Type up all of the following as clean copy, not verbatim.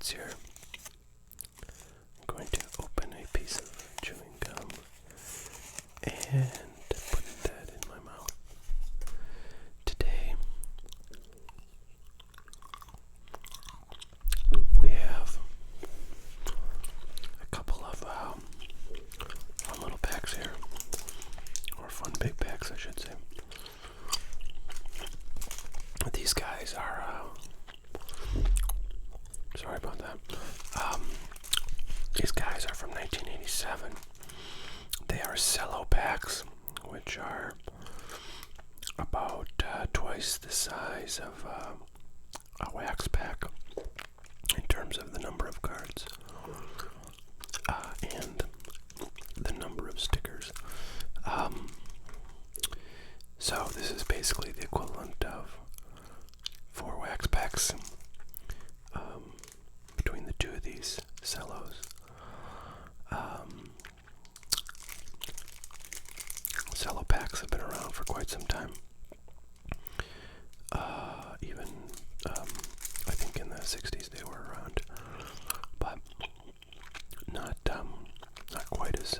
cards here. I'm going to open a piece of chewing gum and put that in my mouth. Today, we have a couple of fun little packs here, or fun big packs, I should say. These guys are, sorry about that. These guys are from 1987. They are Cello packs, which are about twice the size of a wax pack in terms of the number of cards and the number of stickers. So this is basically the equivalent of 4 wax packs between the two of these cellos. Cello packs have been around for quite some time. Even I think in the 60s they were around, but not quite as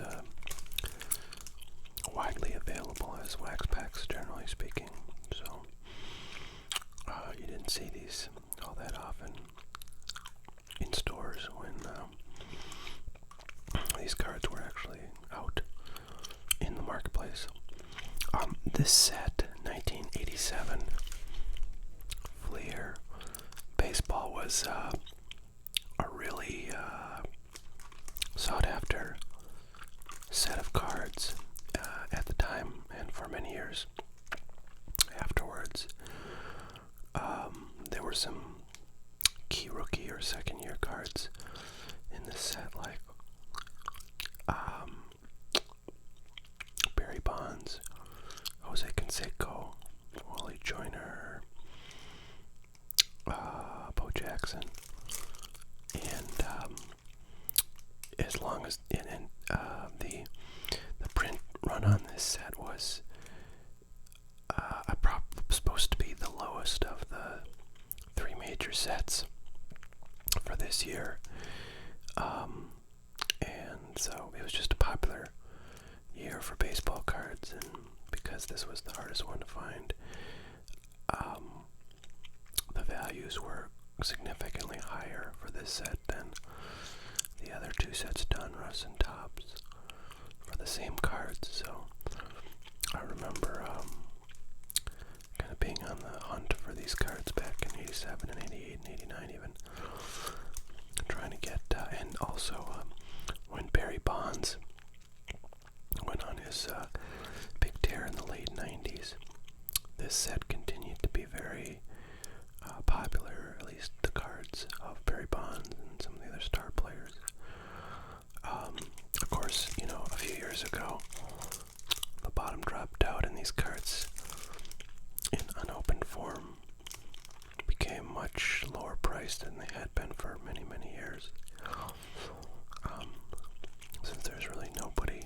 widely available as wax packs, generally speaking. So you didn't see these all that often in stores when these cards were actually out in the marketplace. This set, 1987 Fleer baseball, was a really sought after set of cards at the time and for many years afterwards. There were some key rookie or second year cards in this set, like Barry Bonds, Jose Canseco, Wally Joyner, Bo Jackson, and as long as the print run on this set was supposed to be the lowest of the 3 major sets for this year, and so it was just a popular year for baseball cards, and because this was the hardest one to find, the values were significantly higher for this set than the other 2 sets done, Russ and Topps, for the same cards. So I remember kind of being on the hunt for these cards back in 87 and 88 and 89 even, trying to get, and also when Barry Bonds went on his big tear in the late 90s, this set continued to be very popular, at least the cards of Barry Bonds and some of the other star players. Of course, a few years ago, the bottom dropped out and these cards in unopened form became much lower priced than they had been for many, many years. Since there's really nobody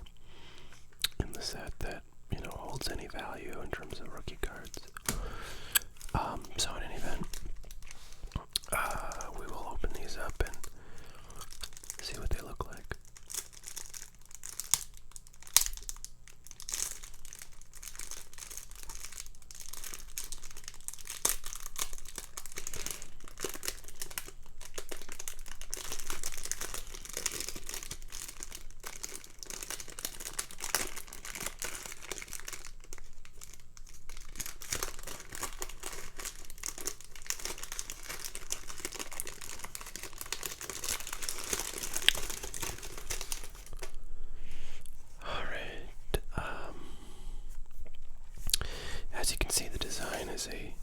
in the set that, holds any value in terms of rookie cards. So in any event, we will open these up and see what they look like. As you can see, the design is a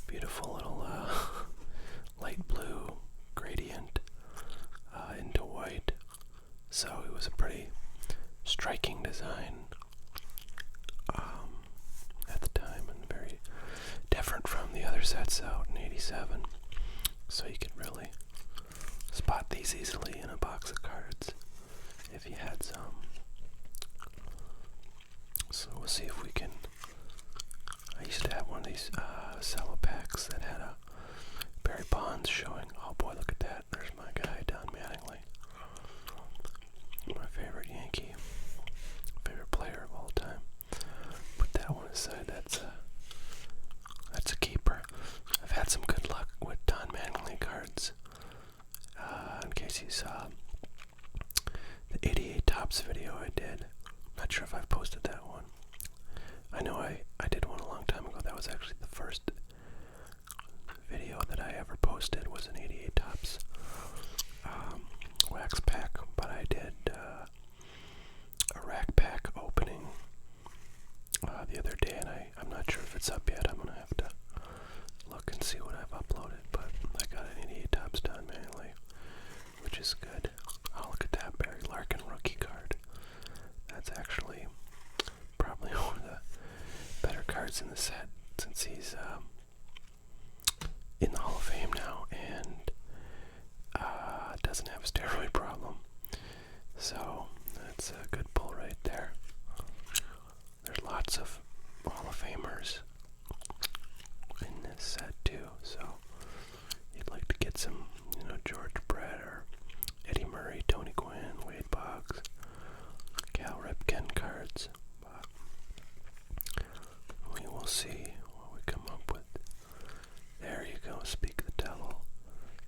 beautiful little light blue gradient into white. So it was a pretty striking design at the time, and very different from the other sets out in 87. So you could really spot these easily in a box of cards if you had some. So we'll see if we can. I used to have one of these Cello packs that had a Barry Bonds showing. Oh boy, look at that. There's my is good. Oh, look at that Barry Larkin rookie card. That's actually probably one of the better cards in the set, since he's in the Hall of Fame now and doesn't have a steroid problem. So that's a good pull right there. There's lots of Hall of Famers in this set too, so you'd like to get some, George Brett or Eddie Murray, Tony Gwynn, Wade Boggs, Cal Ripken cards. But we will see what we come up with. There you go, Speak the Devil.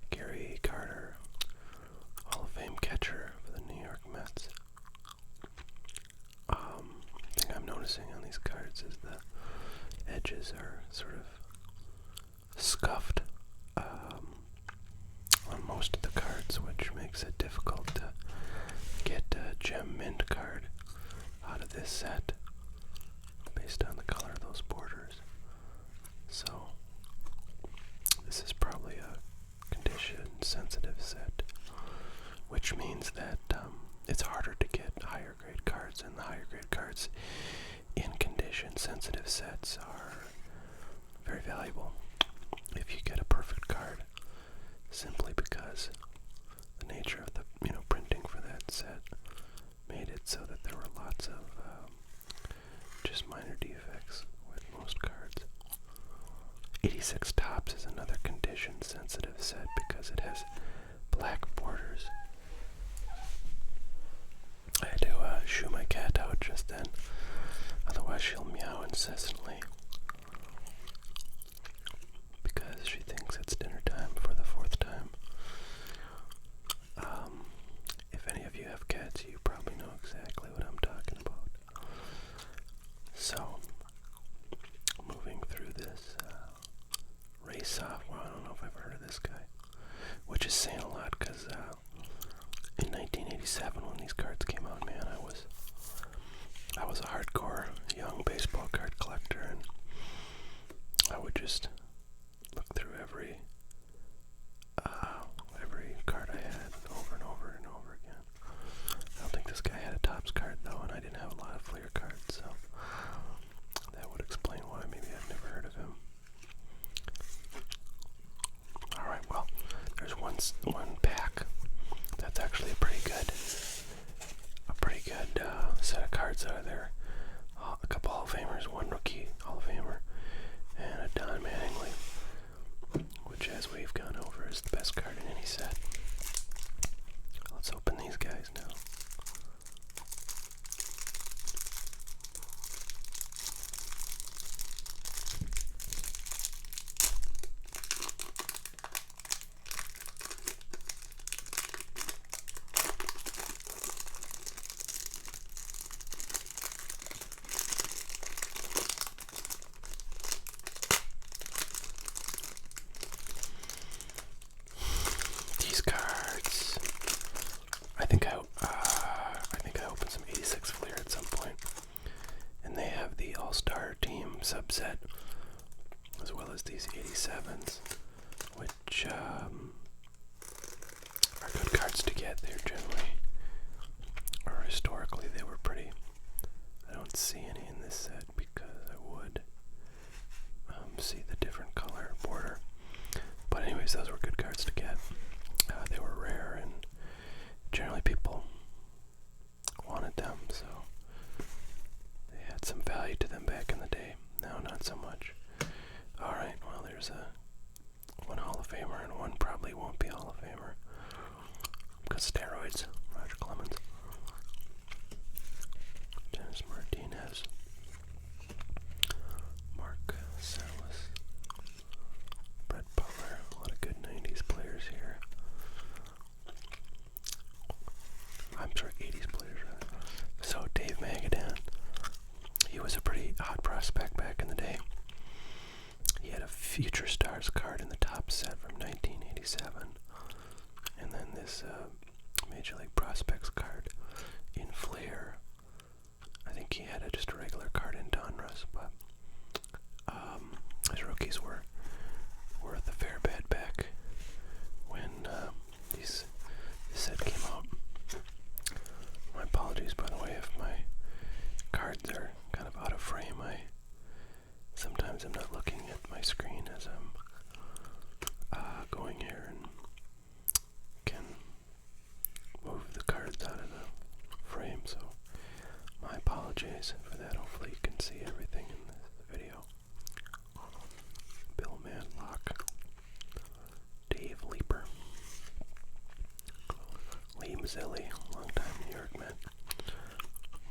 Gary Carter, Hall of Fame catcher for the New York Mets. Thing I'm noticing on these cards is the edges are sort of scuffed on most of the cards, which makes it difficult to get a gem mint card out of this set based on the color of those borders. So this is probably a condition sensitive set, which means that it's harder to get higher grade cards, and the higher grade cards in condition sensitive sets are very valuable if you get a perfect card, simply because the nature of the printing for that set made it so that there were lots of just minor defects with most cards. 86 Tops is another condition sensitive set because it has black borders. I had to shoo my cat out just then, otherwise she'll meow incessantly because she thinks it's dinner time for the 4th time. If any of you have cats, you probably know exactly what I'm talking about. So, moving through this race off. Well, I don't know if I've heard of this guy, which is saying a lot because in 1987 when these cards came out, man, I was a hardcore young baseball card collector, and I would just look through every card I had over and over and over again. I don't think this guy had a Topps card though, and I didn't have a lot of Fleer cards, so that would explain why maybe I've never heard of him. Alright, well, there's one pack that's actually a pretty good set of cards out of there. A couple Hall of Famers, one rookie Hall of Famer, and a Don Mattingly, which, as we've gone over, is the best card in any set. Let's open these guys now. These cards, I think I opened some 86 Fleer at some point, and they have the All-Star Team subset as well as these 87s, which are good cards to get. They're generally, or historically, they were pretty. I don't see any in this set because I would see the different color border. But anyways, those were good cards to get. They were rare, and generally people wanted them, so they had some value to them back in the day. Now, not so much. Alright, well, there's one Hall of Famer, and one probably won't be Hall of Famer because steroids. Roger Clemens, Dennis Martinez, Mark Salas, Brett Butler. A lot of good 90s players here. I'm sorry, 80s players. So Dave Magadan, he was a pretty hot prospect back in the day. He had a Future Stars card in the top set from 1987, and then this Major League Prospects card in Fleer. I think he had just a regular card in Donruss, but his rookies were at the fair bed back when this set cards are kind of out of frame. Sometimes I'm not looking at my screen as I'm going here and can move the cards out of the frame, so my apologies for that. Hopefully you can see everything in this video. Bill Madlock, Dave Leeper, Lee Mazzilli, longtime New York Met,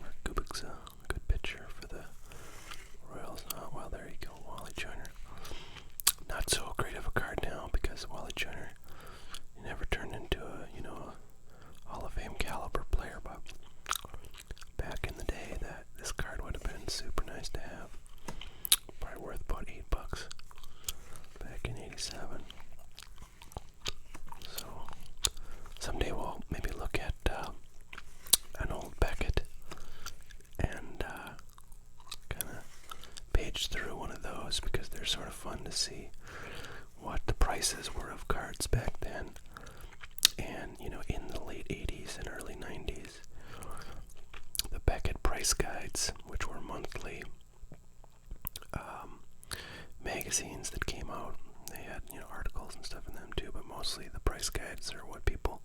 Mark Kubik's a good pitcher for the Royals. Oh, well, there you go, Wally Joyner. Not so great of a card now because Wally Joyner never turned into a Hall of Fame caliber player, but back in the day, this card would have been super nice to have. Probably worth about $8 back in '87. So someday we'll maybe look at an old Beckett and kind of page through one of those, because they're sort of fun to see what the prices were of cards back then. And, in the late 80s and early 90s, the Beckett price guides, which were monthly magazines that came out, they had, articles and stuff in them too, but mostly the price guides are what people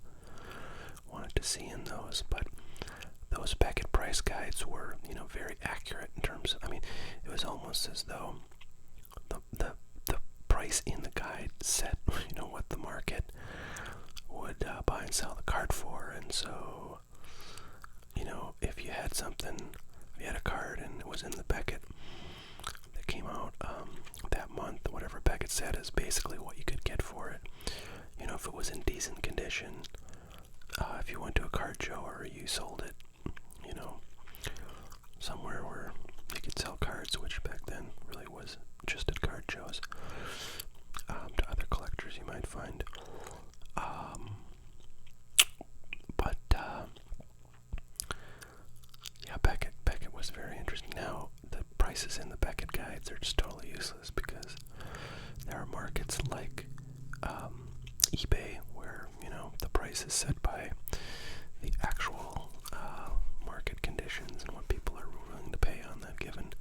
wanted to see in those. But those Beckett price guides were, very accurate in terms of, it was almost as though the price in the guide set, what the market would buy and sell the card for. And so, if you had something, if you had a card and it was in the Beckett that came out that month, whatever Beckett said is basically what you could get for it. If it was in decent condition, if you went to a card show or you sold it, somewhere where you could sell cards, which back then really was just at card shows, to other collectors you might find. Yeah, Beckett was very interesting. Now, the prices in the Beckett guides are just totally useless because there are markets like eBay where, the price is set by the actual market conditions and what people are willing to pay on that given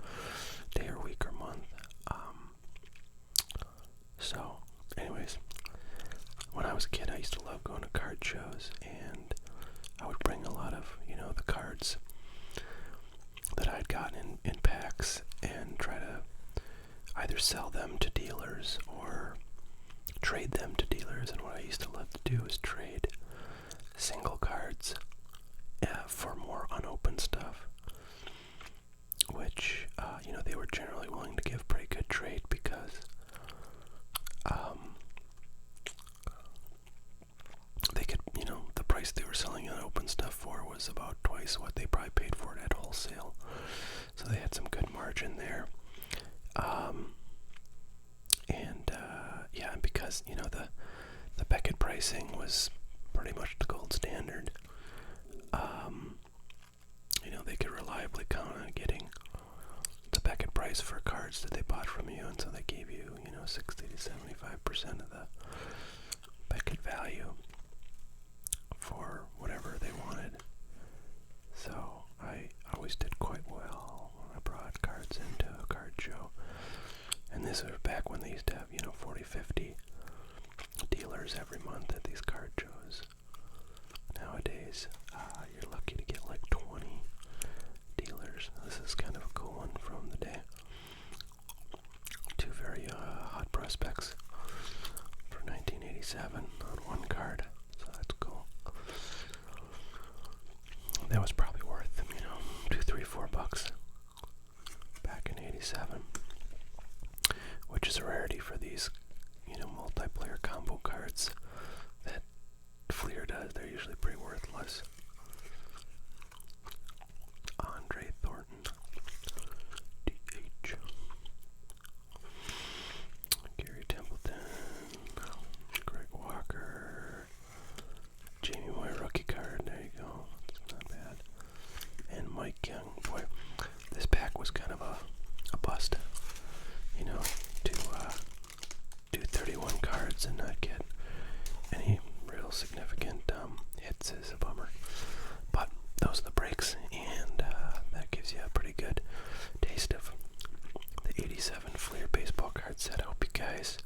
day or week or month. So, anyways, when I was a kid, I used to love going to card shows, and I would bring a lot of, the cards that I'd gotten in packs and try to either sell them to dealers or trade them to dealers. And what I used to love to do is trade single cards for more unopened stuff, which, they were generally willing to give pretty good trade because they could, the price they were selling unopened stuff for was about twice what they probably paid for it at wholesale. So they had some good margin there. And because, the Beckett pricing was pretty much the gold standard, they could reliably count on getting the Beckett price for cards that they bought from you, and so they gave you, 60 to 75% of the Beckett value for whatever they wanted. So I always did quite well when I brought cards into a card show. And this was back when they used to have, 40, 50 dealers every month at these card shows. Nowadays, you're lucky to get like 20 dealers. This is kind of a cool one from the day. Two very hot prospects for 1987 on one card, so that's cool. That was probably worth, $2, $3, $4 back in '87, which is a rarity for these, multiplayer combo cards that Fleer does. They're usually pretty worthless. Andre Thornton, DH, Gary Templeton, Greg Walker, Jamie Moy rookie card. There you go. That's not bad. And Mike Young. Boy, this pack was kind of a bust. To do 31 cards and not get any real significant hits is a bummer. But those are the breaks, and that gives gives you a pretty good taste of the 87 Fleer baseball card set. I hope you guys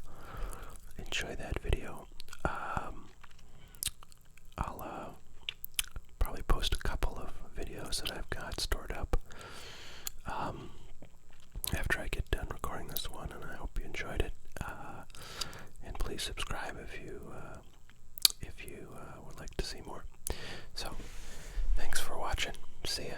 enjoy that video. I'll probably post a couple of videos that I've got stored up after I get done recording this one, and I hope you enjoyed it. And please subscribe if you would like to see more. So, thanks for watching. See ya.